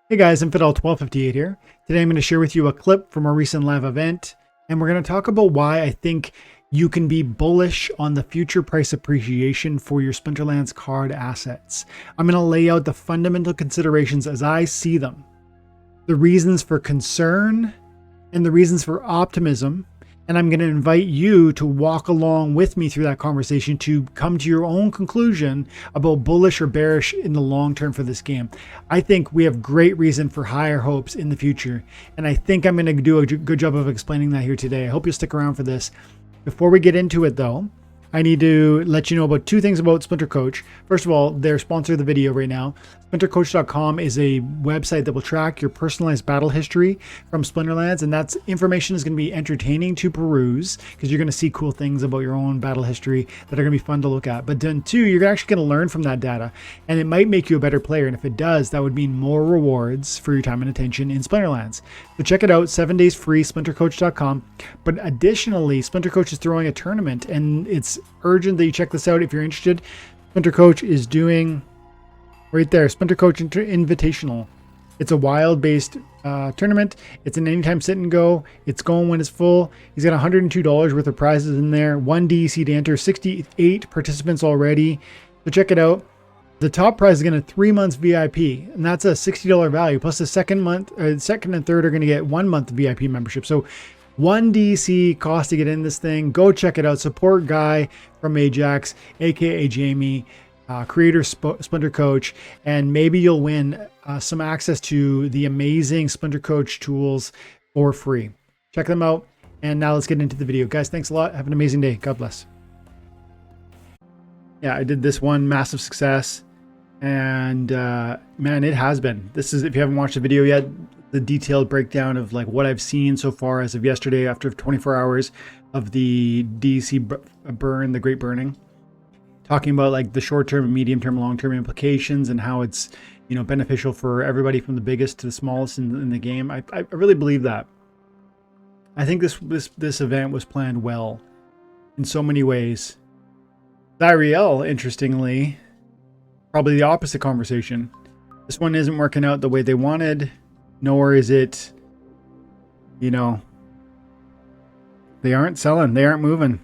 Hey guys, Infidel1258 here. Today I'm going to share with you a clip from a recent live event, and we're going to talk about why I think you can be bullish on the future price appreciation for your Splinterlands card assets. I'm going to lay out the fundamental considerations as I see them, the reasons for concern and the reasons for optimism, and I'm going to invite you to walk along with me through that conversation to come to your own conclusion about bullish or bearish in the long term for this game. I think we have great reason for higher hopes in the future, and I think I'm going to do a good job of explaining that here today. I hope you'll stick around for this. Before we get into it though, I need to let you know about two things about SplinterCoach. First of all, they're sponsor of the video right now. SplinterCoach.com is a website that will track your personalized battle history from Splinterlands, and that's information is going to be entertaining to peruse because you're going to see cool things about your own battle history that are going to be fun to look at. But then two, you're actually going to learn from that data, and it might make you a better player. And if it does, that would mean more rewards for your time and attention in Splinterlands. So check it out, 7 days free, SplinterCoach.com. But additionally, SplinterCoach is throwing a tournament, and it's urgent that you check this out if you're interested. SplinterCoach is doing right there, SplinterCoach Invitational. It's a wild-based tournament. It's an anytime sit and go. It's going when it's full. He's got $102 worth of prizes in there. 1 DEC to enter. 68 participants already. So check it out. The top prize is going to 3 months VIP, and that's a $60 value. Plus the second and third are going to get 1 month VIP membership. So 1 DC cost to get in this thing. Go check it out. Support Guy from Ajax, aka Jamie, creator SplinterCoach, and maybe you'll win some access to the amazing SplinterCoach tools for free. Check them out. And now let's get into the video. Guys, thanks a lot. Have an amazing day. God bless. Yeah, I did this one, massive success. And man, it has been. This is, if you haven't watched the video yet, the detailed breakdown of like what I've seen so far as of yesterday after 24 hours of the DC burn, the Great Burning, talking about like the short-term, medium-term, long-term implications and how it's, you know, beneficial for everybody from the biggest to the smallest in the game. I really believe that. I think this event was planned well in so many ways. Zyriel, interestingly, probably the opposite conversation. This one isn't working out the way they wanted. Nor is it, you know, they aren't selling. They aren't moving.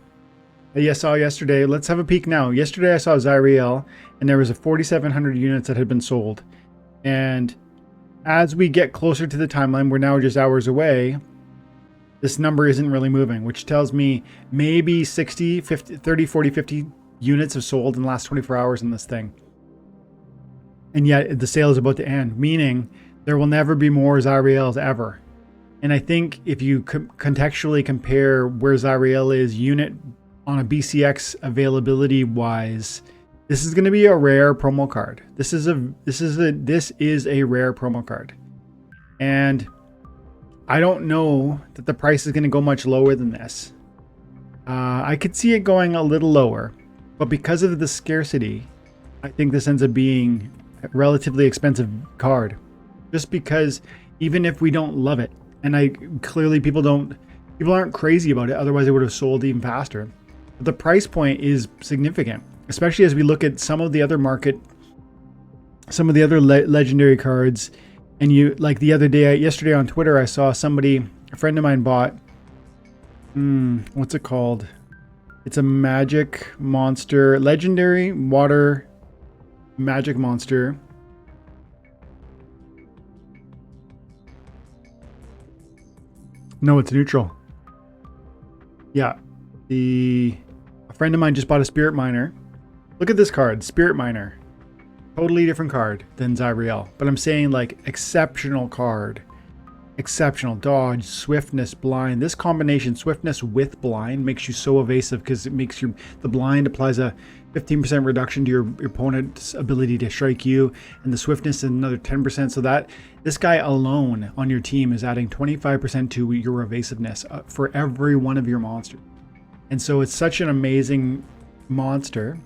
I saw yesterday. Let's have a peek now. Yesterday I saw Zyriel, and there was a 4,700 units that had been sold. And as we get closer to the timeline, we're now just hours away. This number isn't really moving, which tells me maybe 60, 50, 30, 40, 50 units have sold in the last 24 hours in this thing. And yet the sale is about to end, meaning there will never be more Zyriels ever. And I think if you contextually compare where Zyriel is unit on a BCX availability wise, this is going to be a rare promo card. This is a rare promo card. And I don't know that the price is going to go much lower than this. I could see it going a little lower, but because of the scarcity, I think this ends up being a relatively expensive card. Just because even if we don't love it, and clearly people aren't crazy about it, otherwise it would have sold even faster. But the price point is significant, especially as we look at some of the other legendary cards. And you, like the other day, yesterday on Twitter, I saw a friend of mine bought, what's it called? It's a magic monster, legendary water magic monster. No, it's neutral. Yeah. A friend of mine just bought a Spirit Miner. Look at this card, Spirit Miner. Totally different card than Zyriel. But I'm saying like exceptional card. Exceptional dodge, swiftness, blind. This combination, swiftness with blind, makes you so evasive because it makes the blind applies a 15% reduction to your opponent's ability to strike you, and the swiftness is another 10%. So that this guy alone on your team is adding 25% to your evasiveness for every one of your monsters. And so it's such an amazing monster.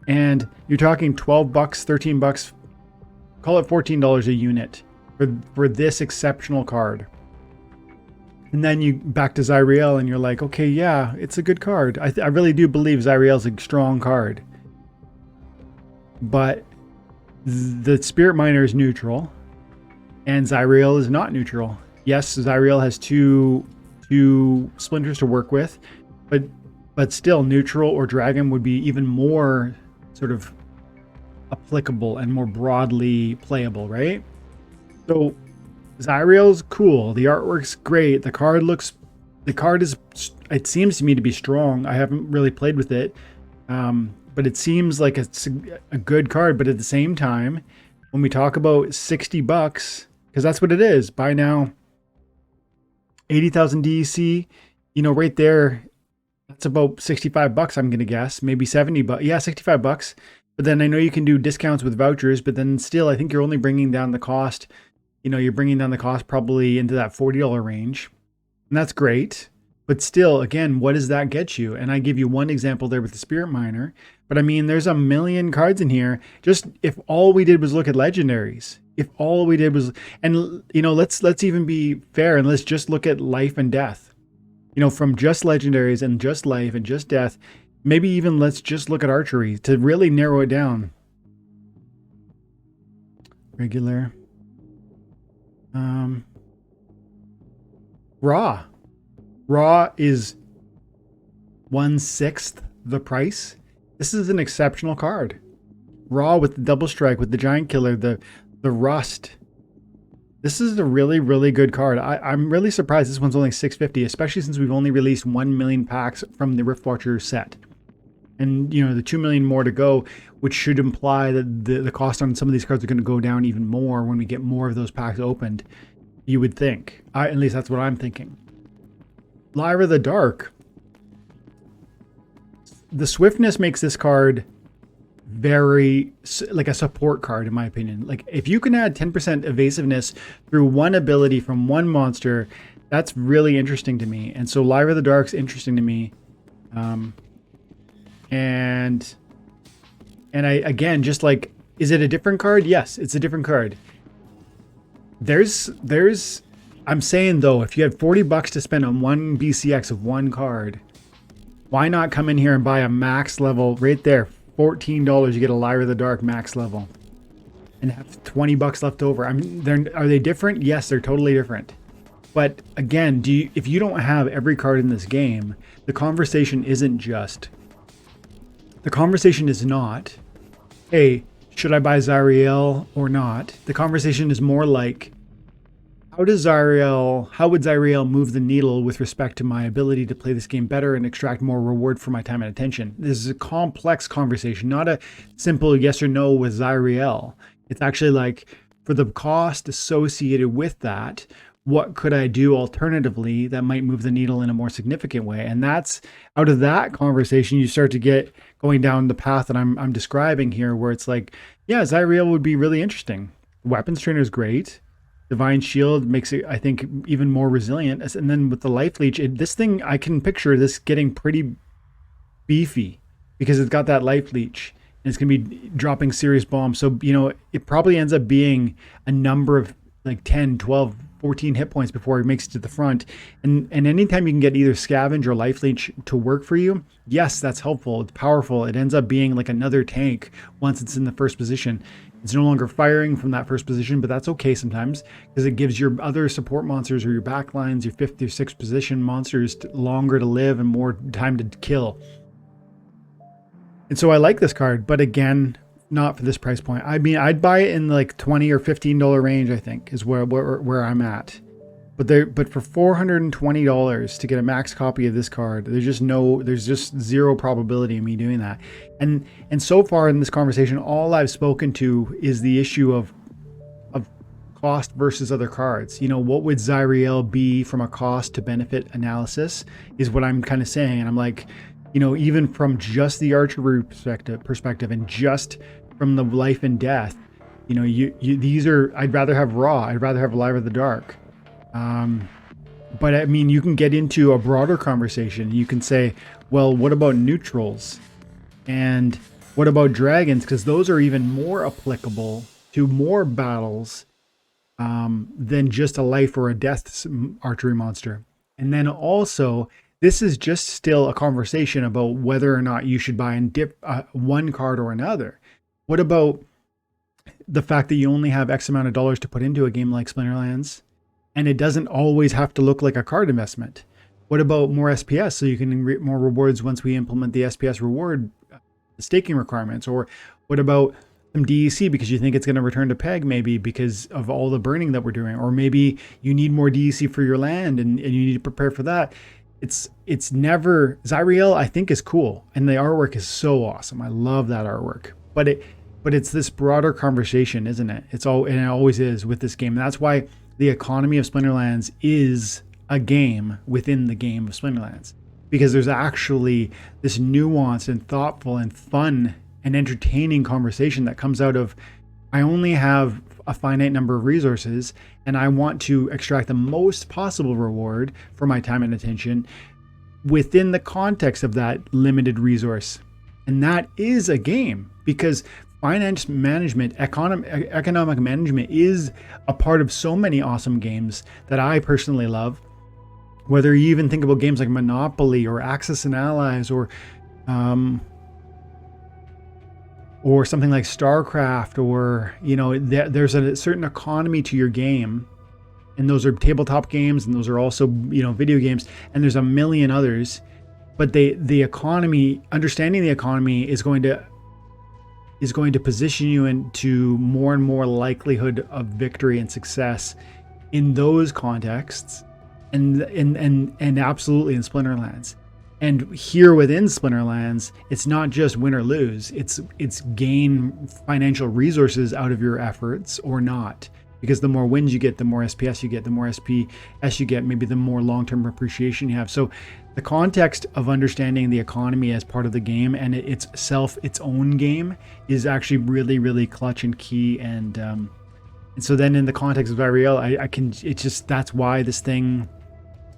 And you're talking 12 bucks, 13 bucks, call it $14 a unit for this exceptional card. And then you back to Zyriel and you're like, okay, yeah, it's a good card. I really do believe Zyriel's a strong card. But the Spirit Miner is neutral. and Zyriel is not neutral. Yes, Zyriel has two splinters to work with, but still neutral or dragon would be even more sort of applicable and more broadly playable, right? So Zyriel's cool. The artwork's great. The card is, it seems to me to be strong. I haven't really played with it, but it seems like it's a good card. But at the same time, when we talk about $60, because that's what it is, buy now, 80,000 DEC, you know, right there, that's about $65. I'm gonna guess, maybe 70 bucks. Yeah, $65. But then I know you can do discounts with vouchers, but then still, I think you're only bringing down the cost. You know, you're bringing down the cost probably into that $40 range. And that's great. But still, again, what does that get you? And I give you one example there with the Spirit Miner. But I mean, there's a million cards in here. Just if all we did was look at legendaries. If all we did was, and you know, let's even be fair and let's just look at life and death. You know, from just legendaries and just life and just death. Maybe even let's just look at archery to really narrow it down. Regular. Raw. Raw is 1/6 the price. This is an exceptional card. Raw with the double strike, with the giant killer, the rust. This is a really, really good card. I'm really surprised this one's only $650, especially since we've only released 1 million packs from the Riftwatcher set. And, you know, the 2 million more to go, which should imply that the cost on some of these cards are going to go down even more when we get more of those packs opened, you would think. At least that's what I'm thinking. Lyra the Dark. The swiftness makes this card very, like a support card, in my opinion. Like, if you can add 10% evasiveness through one ability from one monster, that's really interesting to me. And so Lyra the Dark's interesting to me. And I, again, just like, is it a different card? Yes, it's a different card. I'm saying though, if you had $40 to spend on one BCX of one card, why not come in here and buy a max level right there? $14, you get a Lyra the Dark max level and have $20 left over. I mean, are they different? Yes, they're totally different. But again, if you don't have every card in this game, the conversation isn't just, the conversation is not, hey, should I buy Zyriel or not? The conversation is more like, how would Zyriel move the needle with respect to my ability to play this game better and extract more reward for my time and attention? This is a complex conversation, not a simple yes or no with Zyriel. It's actually like, for the cost associated with that, what could I do alternatively that might move the needle in a more significant way? And that's, out of that conversation, you start to get going down the path that I'm describing here, where it's like, yeah, Zyriel would be really interesting. Weapons Trainer is great. Divine Shield makes it, I think, even more resilient. And then with the Life Leech, this thing, I can picture this getting pretty beefy because it's got that Life Leech and it's going to be dropping serious bombs. So, you know, it probably ends up being a number of like 10, 12, 14 hit points before it makes it to the front. And anytime you can get either Scavenge or Life Leech to work for you, yes, that's helpful. It's powerful. It ends up being like another tank once it's in the first position. It's no longer firing from that first position, but that's okay sometimes because it gives your other support monsters or your backlines, your 5th or 6th position monsters longer to live and more time to kill. And so I like this card, but again, not for this price point. I mean, I'd buy it in like $20 or $15 range, I think, is where I'm at. But for $420 to get a max copy of this card, there's just zero probability of me doing that. And so far in this conversation, all I've spoken to is the issue of cost versus other cards. You know, what would Zyriel be from a cost to benefit analysis is what I'm kind of saying. And I'm like, you know, even from just the archery perspective and just from the life and death, you know, these are, I'd rather have Raw. I'd rather have Lyra the Dark. But I mean, you can get into a broader conversation. You can say, well, what about neutrals? And what about dragons? Because those are even more applicable to more battles than just a life or a death archery monster. And then also, this is just still a conversation about whether or not you should buy in one card or another. What about the fact that you only have X amount of dollars to put into a game like Splinterlands, and it doesn't always have to look like a card investment. What about more SPS so you can get more rewards once we implement the SPS reward staking requirements? Or what about some DEC because you think it's going to return to peg maybe because of all the burning that we're doing? Or maybe you need more DEC for your land and you need to prepare for that. It's never, Zyriel I think is cool and the artwork is so awesome. I love that artwork. But it's this broader conversation, isn't it? And it always is with this game. And that's why the economy of Splinterlands is a game within the game of Splinterlands, because there's actually this nuanced and thoughtful and fun and entertaining conversation that comes out of, I only have a finite number of resources and I want to extract the most possible reward for my time and attention within the context of that limited resource. And that is a game, because finance management, economic management is a part of so many awesome games that I personally love. Whether you even think about games like Monopoly or Axis and Allies or something like StarCraft, or, you know, there's a certain economy to your game, and those are tabletop games and those are also, you know, video games, and there's a million others. But the economy, understanding the economy is going to position you into more and more likelihood of victory and success in those contexts. And absolutely in Splinterlands. And here within Splinterlands, it's not just win or lose. It's gain financial resources out of your efforts or not. Because the more wins you get, the more SPS you get, the more SPS you get, maybe the more long-term appreciation you have. So the context of understanding the economy as part of the game and its own game is actually really, really clutch and key. And so then in the context of Zyriel,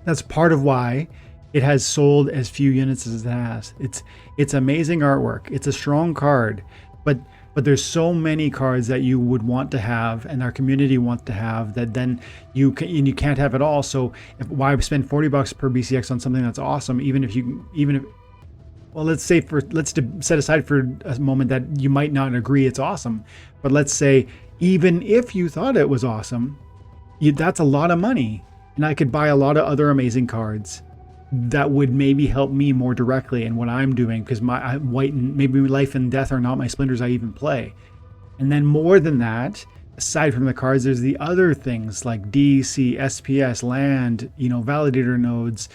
that's part of why it has sold as few units as it has. It's amazing artwork. It's a strong card, but there's so many cards that you would want to have and our community wants to have that then you can't have it all. So why spend $40 per BCX on something that's awesome, well, let's set aside for a moment that you might not agree it's awesome, but let's say even if you thought it was awesome, that's a lot of money. And I could buy a lot of other amazing cards that would maybe help me more directly in what I'm doing, because maybe life and death are not my splinters I even play. And then more than that, aside from the cards, there's the other things like DEC, SPS, land, you know, validator nodes,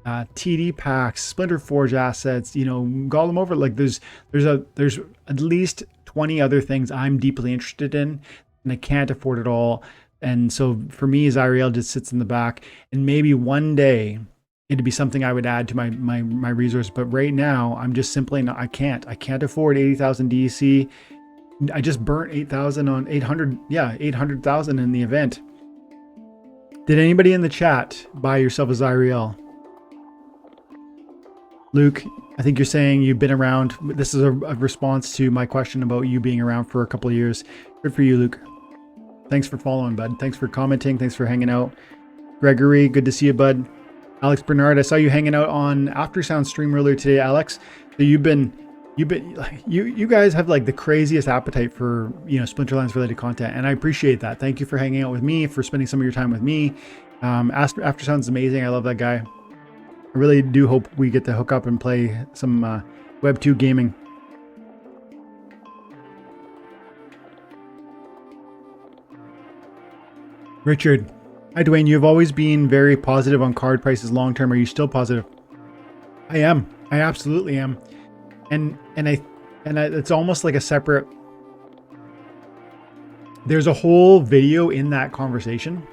TD packs, Splinter Forge assets, you know, Golemancer. Like there's at least 20 other things I'm deeply interested in, and I can't afford it all. And so for me, Zyriel just sits in the back, and maybe one day it'd be something I would add to my resource. But right now, I'm just simply not, I can't afford 80,000 DEC. I just burnt 8,000 on 800,000 in the event. Did anybody in the chat buy yourself a Zyriel? Luke, I think you're saying you've been around. This is a response to my question about you being around for a couple of years. Good for you, Luke. Thanks for following, bud. Thanks for commenting. Thanks for hanging out. Gregory, good to see you, bud. Alex Bernard, I saw you hanging out on Aftersound stream earlier today, Alex. So you guys have like the craziest appetite for, you know, Splinterlands related content, and I appreciate that. Thank you for hanging out with me, for spending some of your time with me. Aftersound's amazing. I love that guy. I really do hope we get to hook up and play some Web 2 gaming. Richard, hi Dwayne. You've always been very positive on card prices long term. Are you still positive? I am. I absolutely am. And it's almost like a separate. There's a whole video in that conversation.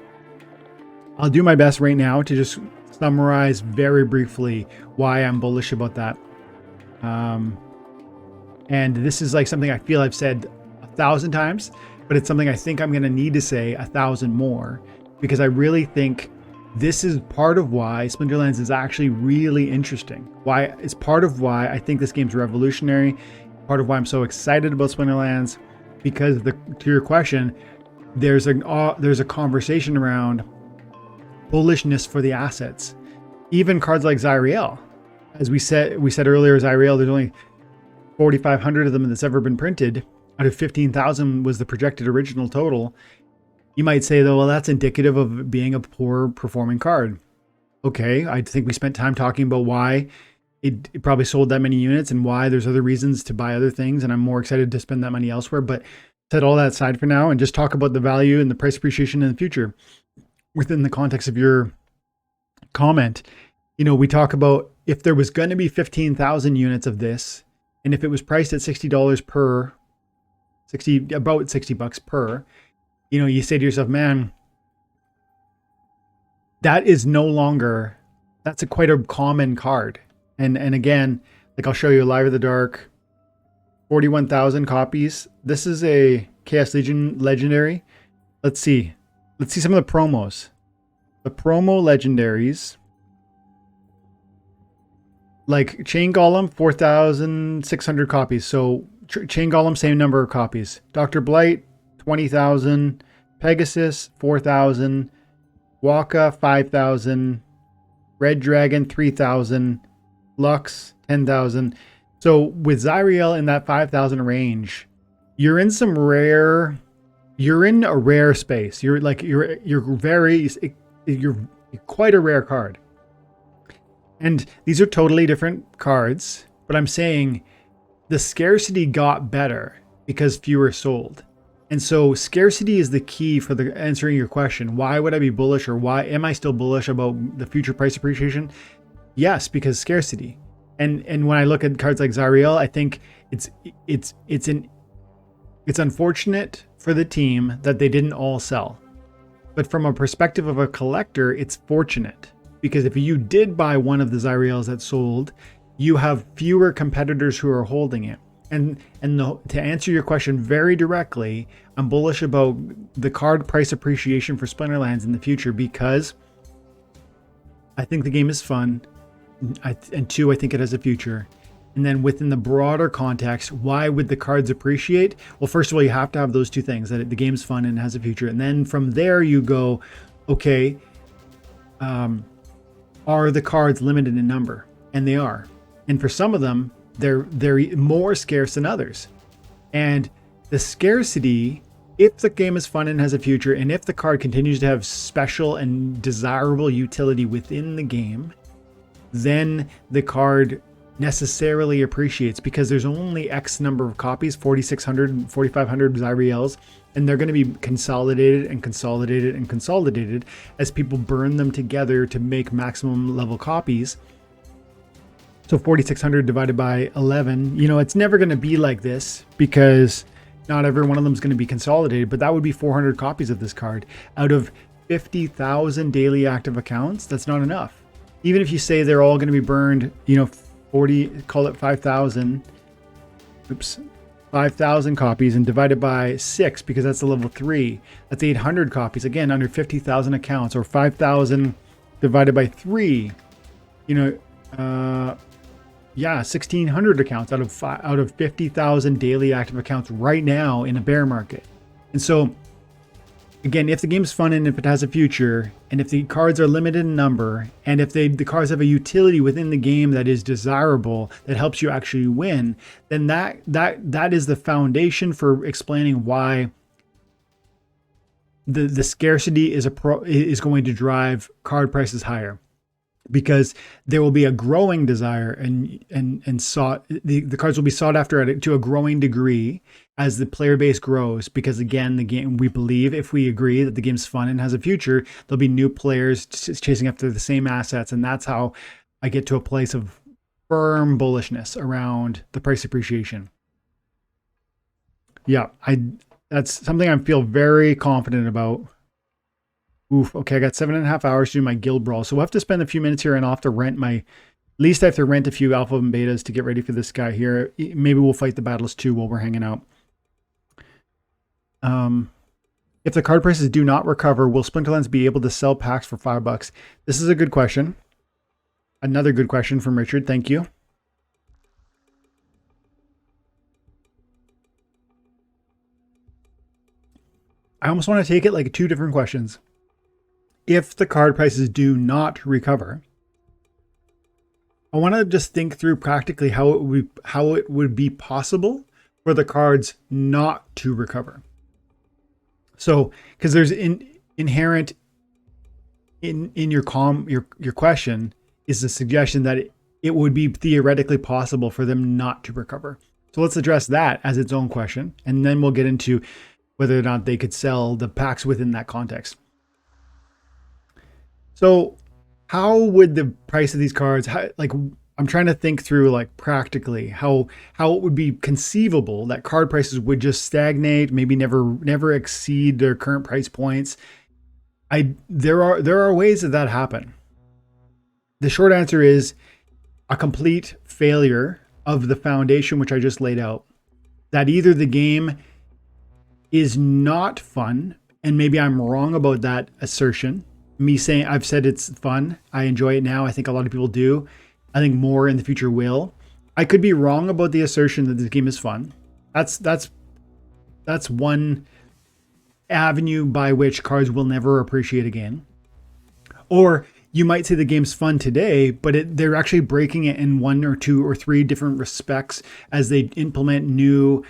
I'll do my best right now to just summarize very briefly why I'm bullish about that. And this is like something I feel I've said 1,000 times, but it's something I think I'm going to need to say 1,000 more, because I really think this is part of why Splinterlands is actually really interesting. It's part of why I think this game's revolutionary, part of why I'm so excited about Splinterlands, because to your question, there's a conversation around bullishness for the assets. Even cards like Zyriel, as we said earlier, Zyriel, there's only 4,500 of them that's ever been printed. out of 15,000 was the projected original total. You might say, though, well, that's indicative of being a poor performing card. Okay, I think we spent time talking about why it probably sold that many units and why there's other reasons to buy other things, and I'm more excited to spend that money elsewhere. But set all that aside for now and just talk about the value and the price appreciation in the future within the context of your comment. You know, we talk about if there was going to be 15,000 units of this, and if it was priced at $60 per, about $60 per, you know, you say to yourself, man, that is no longer, that's quite a common card. And again, like I'll show you Live in the Dark, 41,000 copies. This is a Chaos Legion legendary. Let's see some of the promos. The promo legendaries, like Chain Golem, 4,600 copies. So Chain Golem, same number of copies. Dr. Blight, 20,000. Pegasus, 4,000. Waka, 5,000. Red Dragon, 3,000. Lux, 10,000. So with Zyriel in that 5,000 range, you're in some rare, you're in a rare space. You're quite a rare card. And these are totally different cards, but I'm saying the scarcity got better because fewer sold. And so scarcity is the key for the answering your question. Why would I be bullish, or why am I still bullish about the future price appreciation? Yes, because scarcity. And when I look at cards like Zyriel, I think it's unfortunate for the team that they didn't all sell. But from a perspective of a collector, it's fortunate, because if you did buy one of the Zyriels that sold, you have fewer competitors who are holding it. And to answer your question very directly, I'm bullish about the card price appreciation for Splinterlands in the future, because I think the game is fun, and two, I think it has a future. And then within the broader context, why would the cards appreciate? Well, first of all, you have to have those two things, that the game's fun and has a future. And then from there you go, okay, are the cards limited in number? And they are. And for some of them, they're more scarce than others. And the scarcity, if the game is fun and has a future, and if the card continues to have special and desirable utility within the game, then the card necessarily appreciates, because there's only X number of copies, 4,600, 4,500 Zyriels, and they're going to be consolidated and consolidated and consolidated as people burn them together to make maximum level copies. So 4,600 divided by 11, you know, it's never going to be like this, because not every one of them is going to be consolidated, but that would be 400 copies of this card out of 50,000 daily active accounts. That's not enough. Even if you say they're all going to be burned, you know, 40, call it 5,000. Oops. 5,000 copies and divided by 6, because that's the level 3. That's 800 copies. Again, under 50,000 accounts, or 5,000 divided by 3. You know, yeah, 1,600 accounts out of 50,000 daily active accounts right now in a bear market. And so, again, if the game's fun and if it has a future, and if the cards are limited in number, and if the cards have a utility within the game that is desirable, that helps you actually win, then that is the foundation for explaining why the scarcity is going to drive card prices higher. Because there will be a growing desire and sought, the cards will be sought after to a growing degree as the player base grows. Because again, the game, we believe, if we agree that the game's fun and has a future, there'll be new players chasing after the same assets. And that's how I get to a place of firm bullishness around the price appreciation. Yeah, that's something I feel very confident about. Oof, okay, I got 7.5 hours to do my guild brawl. So we'll have to spend a few minutes here, and I'll have to rent at least I have to rent a few alpha and betas to get ready for this guy here. Maybe we'll fight the battles too while we're hanging out. If the card prices do not recover, will Splinterlands be able to sell packs for $5? This is a good question. Another good question from Richard. Thank you. I almost want to take it like two different questions. If the card prices do not recover, I want to just think through practically how it would be possible for the cards not to recover. So, because there's inherent in your question is the suggestion that it would be theoretically possible for them not to recover. So let's address that as its own question, and then we'll get into whether or not they could sell the packs within that context. So how would the price of these cards, I'm trying to think through like practically how it would be conceivable that card prices would just stagnate, maybe never exceed their current price points. There are ways that happen. The short answer is a complete failure of the foundation, which I just laid out, that either the game is not fun, and maybe I'm wrong about that assertion. Me saying I've said it's fun, I enjoy it now, I think a lot of people do. I think more in the future will. I could be wrong about the assertion that this game is fun. That's one avenue by which cards will never appreciate again. Or you might say the game's fun today, but they're actually breaking it in 1 or 2 or 3 different respects as they implement new,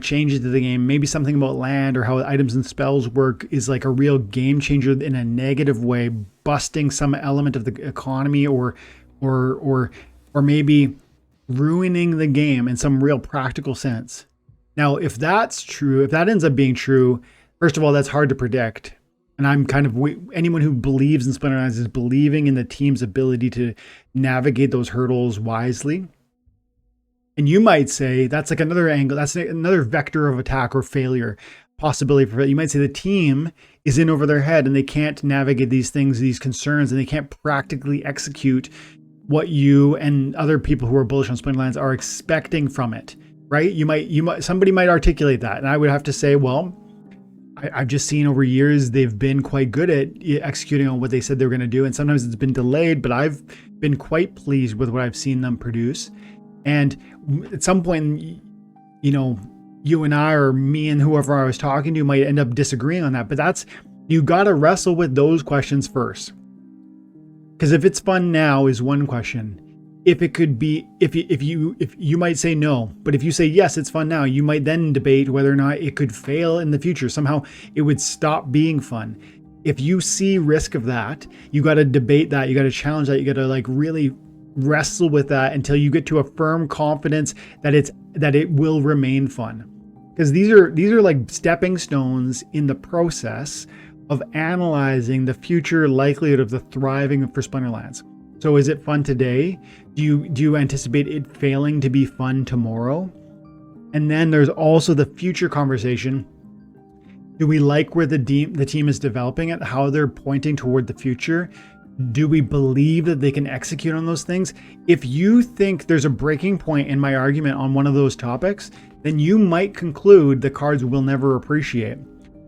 changes to the game. Maybe something about land or how items and spells work is like a real game changer in a negative way, busting some element of the economy or maybe ruining the game in some real practical sense. Now, if that's true, if that ends up being true, first of all, that's hard to predict. And I'm kind of, anyone who believes in Splinterlands is believing in the team's ability to navigate those hurdles wisely. And you might say that's like another angle, that's another vector of attack or failure possibility for it. You might say the team is in over their head and they can't navigate these things, these concerns, and they can't practically execute what you and other people who are bullish on Splinterlands are expecting from it, right? Somebody might articulate that. And I would have to say, well, I've just seen over years they've been quite good at executing on what they said they were going to do. And sometimes it's been delayed, but I've been quite pleased with what I've seen them produce. And at some point, you and I or me and whoever I was talking to might end up disagreeing on that. But you got to wrestle with those questions first. Because if it's fun now is one question. If it could be, if you might say no, but if you say yes, it's fun now, you might then debate whether or not it could fail in the future. Somehow it would stop being fun. If you see risk of that, you got to debate that. You got to challenge that. You got to like really wrestle with that until you get to a firm confidence that it will remain fun. Because these are like stepping stones in the process of analyzing the future likelihood of the thriving for Splinterlands. So is it fun today? Do you anticipate it failing to be fun tomorrow? And then there's also the future conversation. Do we like where the team is developing it, how they're pointing toward the future? Do we believe that they can execute on those things? If you think there's a breaking point in my argument on one of those topics, then you might conclude the cards will never appreciate.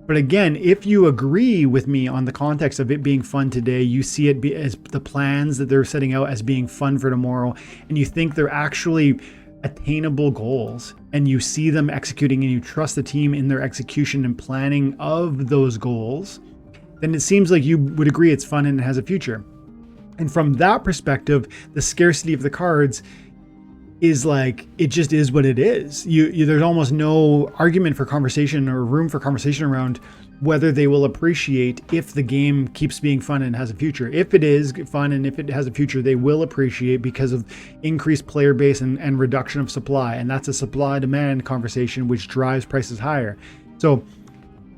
But again, if you agree with me on the context of it being fun today, you see it as the plans that they're setting out as being fun for tomorrow, and you think they're actually attainable goals, and you see them executing and you trust the team in their execution and planning of those goals, then it seems like you would agree it's fun and it has a future. And from that perspective, the scarcity of the cards is like, it just is what it is. There's almost no argument for conversation or room for conversation around whether they will appreciate if the game keeps being fun and has a future. If it is fun and if it has a future, they will appreciate because of increased player base and reduction of supply. And that's a supply-demand conversation which drives prices higher. So,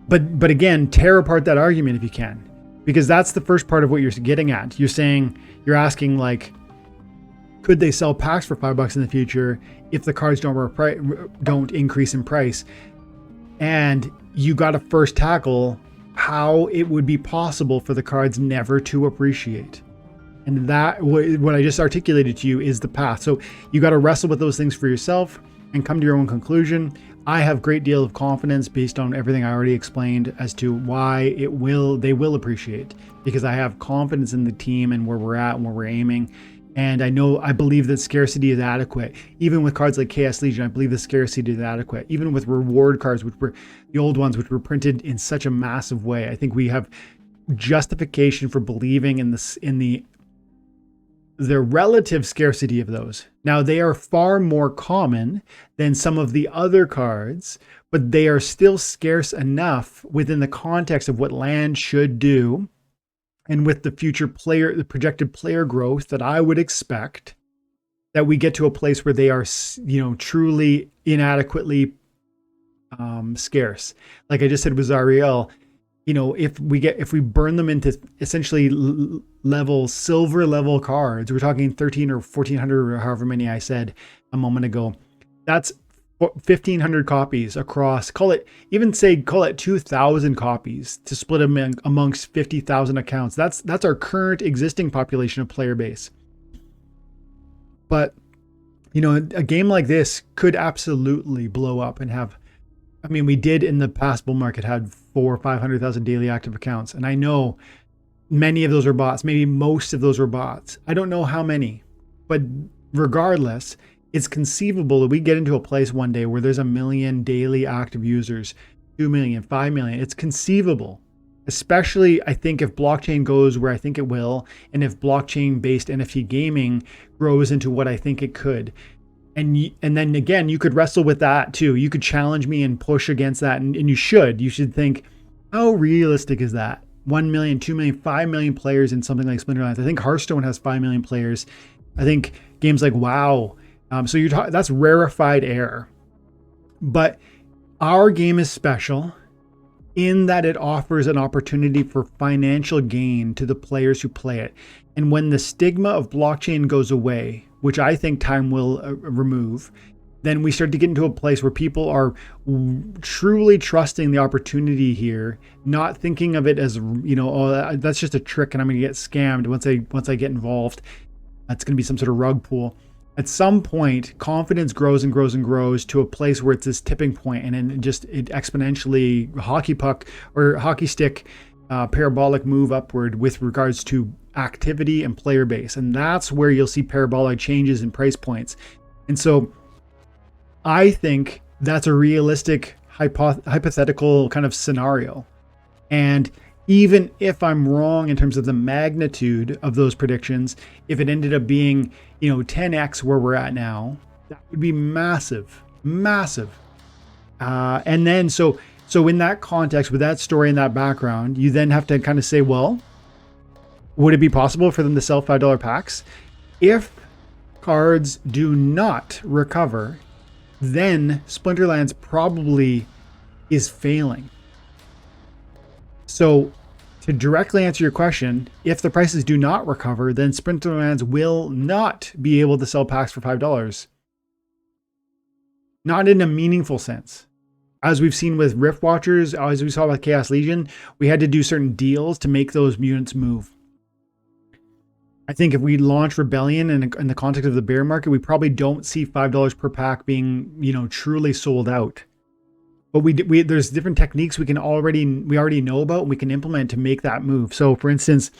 but again, tear apart that argument if you can, because that's the first part of what you're getting at. You're asking like, could they sell packs for $5 in the future if the cards don't increase in price? And you got to first tackle how it would be possible for the cards never to appreciate. And that, what I just articulated to you, is the path. So you got to wrestle with those things for yourself and come to your own conclusion. I have a great deal of confidence based on everything I already explained as to why they will appreciate, because I have confidence in the team and where we're at and where we're aiming. And I believe that scarcity is adequate. Even with cards like Chaos Legion, I believe the scarcity is adequate. Even with reward cards, which were the old ones, which were printed in such a massive way, I think we have justification for believing in the the relative scarcity of those. Now, they are far more common than some of the other cards, but they are still scarce enough within the context of what land should do and with the the projected player growth that I would expect, that we get to a place where they are, truly inadequately scarce. Like I just said with Zyriel, if we burn them into essentially silver level cards, we're talking 13 or 1400 or however many I said a moment ago. That's 1,500 copies across, call it 2,000 copies to split them amongst 50,000 accounts. That's our current existing population of player base. But, a game like this could absolutely blow up and have, we did in the past bull market had 400,000 or 500,000 daily active accounts. And I know many of those are bots, maybe most of those are bots. I don't know how many, but regardless, it's conceivable that we get into a place one day where there's 1 million daily active users, 2 million, 5 million. It's conceivable, especially I think if blockchain goes where I think it will, and if blockchain-based NFT gaming grows into what I think it could. And then again, you could wrestle with that too. You could challenge me and push against that. And you should think, how realistic is that? 1 million, 2 million, 5 million players in something like Splinterlands. I think Hearthstone has 5 million players. I think games like WoW. So that's rarefied air. But our game is special in that it offers an opportunity for financial gain to the players who play it. And when the stigma of blockchain goes away, which I think time will remove, then we start to get into a place where people are truly trusting the opportunity here, not thinking of it as, that's just a trick and I'm going to get scammed once I get involved. That's going to be some sort of rug pull. At some point, confidence grows and grows and grows to a place where it's this tipping point, and then it exponentially hockey puck or hockey stick parabolic move upward with regards to activity and player base. And that's where you'll see parabolic changes in price points. And so I think that's a realistic hypothetical kind of scenario. And even if I'm wrong in terms of the magnitude of those predictions, if it ended up being, 10x where we're at now, that would be massive, massive. And then, so in that context, with that story and that background, you then have to kind of say, well, would it be possible for them to sell $5 packs? If cards do not recover, then Splinterlands probably is failing. So to directly answer your question, if the prices do not recover, then Splinterlands will not be able to sell packs for $5. Not in a meaningful sense. As we've seen with Rift Watchers, as we saw with Chaos Legion, we had to do certain deals to make those units move. I think if we launch Rebellion in the context of the bear market, we probably don't see $5 per pack being, truly sold out. But there's different techniques we already know about and we can implement to make that move. So for instance,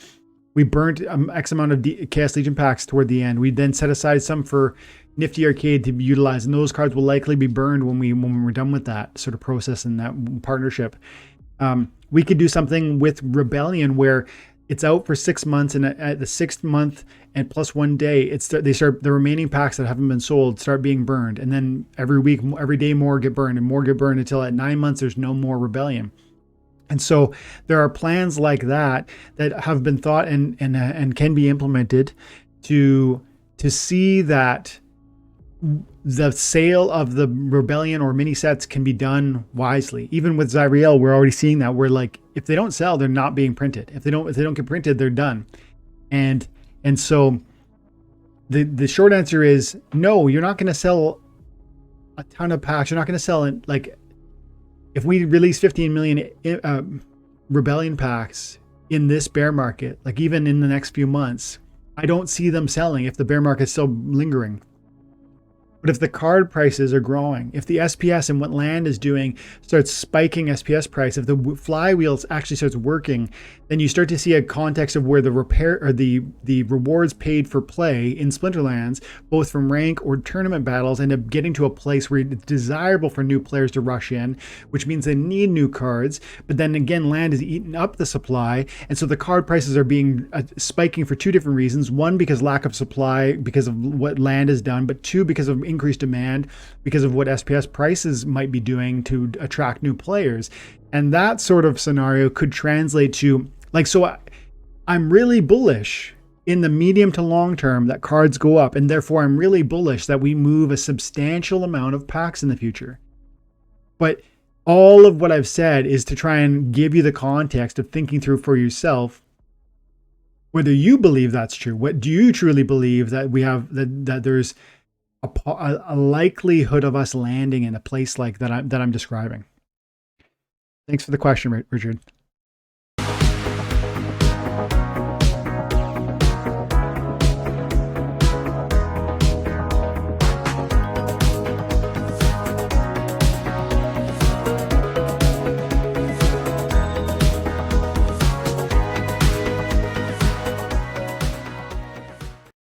we burnt X amount of Chaos Legion packs toward the end. We then set aside some for Nifty Arcade to utilize, and those cards will likely be burned when we're done with that sort of process and that partnership. We could do something with Rebellion where it's out for 6 months, and at the 6th month and plus 1 day, the remaining packs that haven't been sold start being burned, and then every day more get burned and more get burned until at 9 months there's no more Rebellion. And so there are plans like that have been thought and can be implemented to see that the sale of the Rebellion or mini sets can be done wisely. Even with Zyriel, we're already seeing that. We're like, if they don't sell, they're not being printed. If they don't get printed, they're done. And so the short answer is no, you're not going to sell a ton of packs. You're not going to sell it. Like if we release 15 million Rebellion packs in this bear market, like even in the next few months, I don't see them selling if the bear market's still lingering. But if the card prices are growing, if the SPS and what land is doing starts spiking SPS price, if the flywheel actually starts working, then you start to see a context of where the repair or the rewards paid for play in Splinterlands, both from rank or tournament battles, end up getting to a place where it's desirable for new players to rush in, which means they need new cards. But then again, land is eating up the supply, and so the card prices are being spiking for two different reasons. One, because lack of supply because of what land has done, but two, because of increased demand because of what SPS prices might be doing to attract new players. And that sort of scenario could translate to, like, so I'm really bullish in the medium to long term that cards go up, and therefore I'm really bullish that we move a substantial amount of packs in the future. But all of what I've said is to try and give you the context of thinking through for yourself whether you believe that's true. What do you truly believe that we have, that there's a likelihood of us landing in a place like that I'm describing? Thanks for the question, Richard.